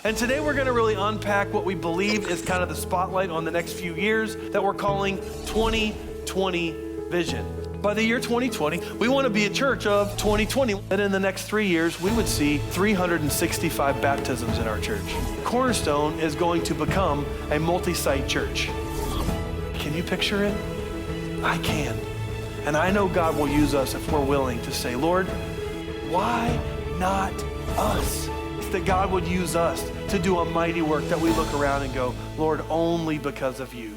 And today we're gonna really unpack what we believe is kind of the spotlight on the next few years that we're calling 2020 Vision. By the year 2020, we want to be a church of 2020. And in the next 3 years, we would see 365 baptisms in our church. Cornerstone is going to become a multi-site church. Can you picture it? I can. And I know God will use us if we're willing to say, Lord, why not us? That God would use us to do a mighty work that we look around and go, Lord, only because of you.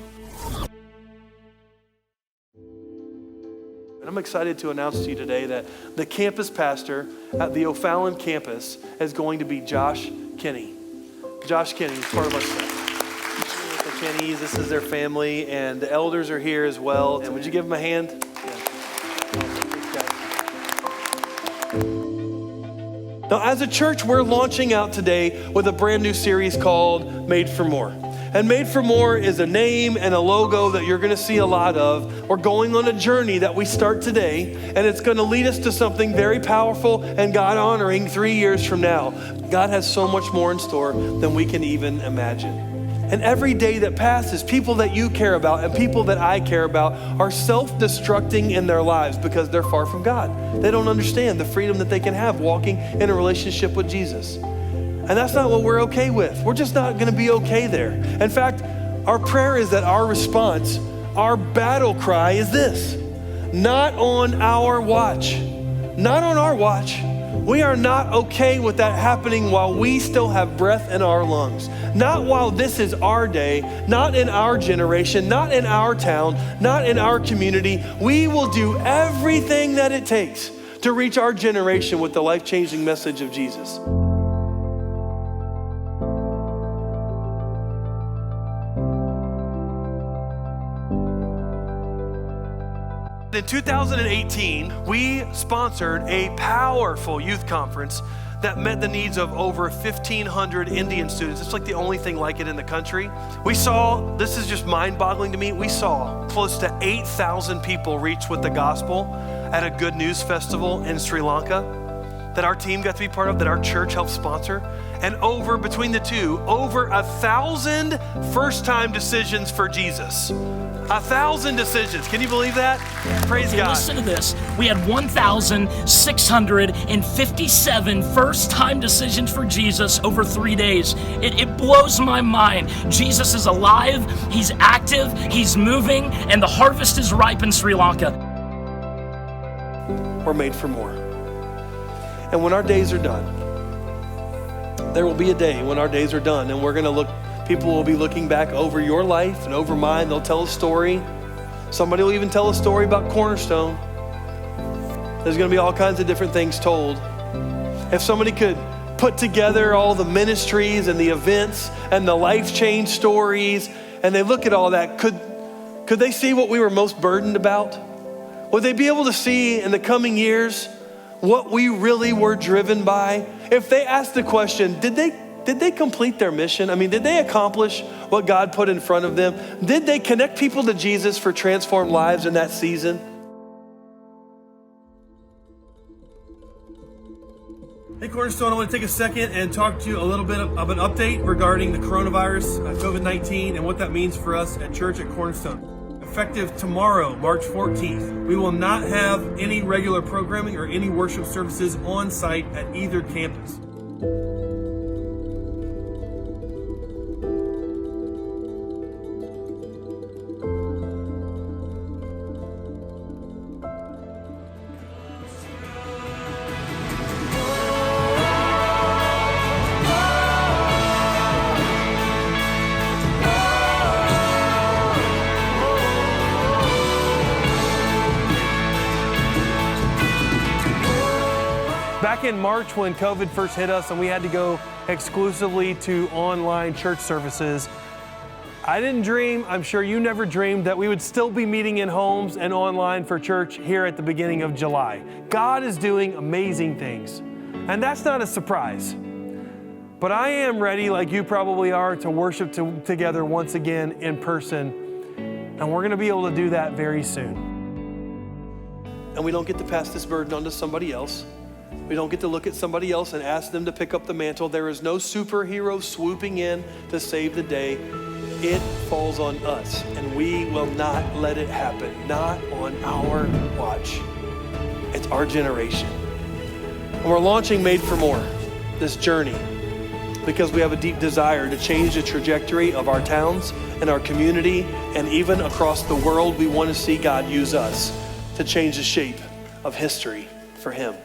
And I'm excited to announce to you today that the campus pastor at the O'Fallon campus is going to be Josh Kinney. Josh Kinney is part of our staff. The Kenneys, this is their family, and the elders are here as well. And would you give them a hand? Now, as a church, we're launching out today with a brand new series called Made for More. And Made for More is a name and a logo that you're gonna see a lot of. We're going on a journey that we start today, and it's gonna lead us to something very powerful and God-honoring 3 years from now. God has so much more in store than we can even imagine. And every day that passes, people that you care about and people that I care about are self-destructing in their lives because they're far from God. They don't understand the freedom that they can have walking in a relationship with Jesus. And that's not what we're okay with. We're just not gonna be okay there. In fact, our prayer is that our response, our battle cry is this: not on our watch. Not on our watch. We are not okay with that happening while we still have breath in our lungs. Not while this is our day, not in our generation, not in our town, not in our community. We will do everything that it takes to reach our generation with the life-changing message of Jesus. In 2018, we sponsored a powerful youth conference that met the needs of over 1,500 Indian students. It's like the only thing like it in the country. We saw, this is just mind-boggling to me, we saw close to 8,000 people reach with the gospel at a Good News Festival in Sri Lanka that our team got to be part of, that our church helped sponsor. And between the two, over 1,000 first-time decisions for Jesus. 1,000 decisions. Can you believe that? Praise God. Listen to this. We had 1,657 first-time decisions for Jesus over 3 days. It blows my mind. Jesus is alive, he's active, he's moving, and the harvest is ripe in Sri Lanka. We're made for more. And when our days are done, there will be a day when our days are done, and we're gonna people will be looking back over your life and over mine. They'll tell a story. Somebody will even tell a story about Cornerstone. There's gonna be all kinds of different things told. If somebody could put together all the ministries and the events and the life change stories, and they look at all that, could they see what we were most burdened about? Would they be able to see in the coming years what we really were driven by? If they asked the question, did they complete their mission? I mean, did they accomplish what God put in front of them? Did they connect people to Jesus for transformed lives in that season? Hey Cornerstone, I want to take a second and talk to you a little bit of an update regarding the coronavirus, COVID-19, and what that means for us at church at Cornerstone. Effective tomorrow, March 14th, we will not have any regular programming or any worship services on site at either campus. Back in March when COVID first hit us and we had to go exclusively to online church services, I didn't dream, I'm sure you never dreamed, that we would still be meeting in homes and online for church here at the beginning of July. God is doing amazing things, and that's not a surprise. But I am ready, like you probably are, to worship together once again in person, and we're gonna be able to do that very soon. And we don't get to pass this burden on to somebody else. We don't get to look at somebody else and ask them to pick up the mantle. There is no superhero swooping in to save the day. It falls on us, and we will not let it happen, not on our watch. It's our generation. And we're launching Made for More, this journey, because we have a deep desire to change the trajectory of our towns and our community, and even across the world. We want to see God use us to change the shape of history for Him.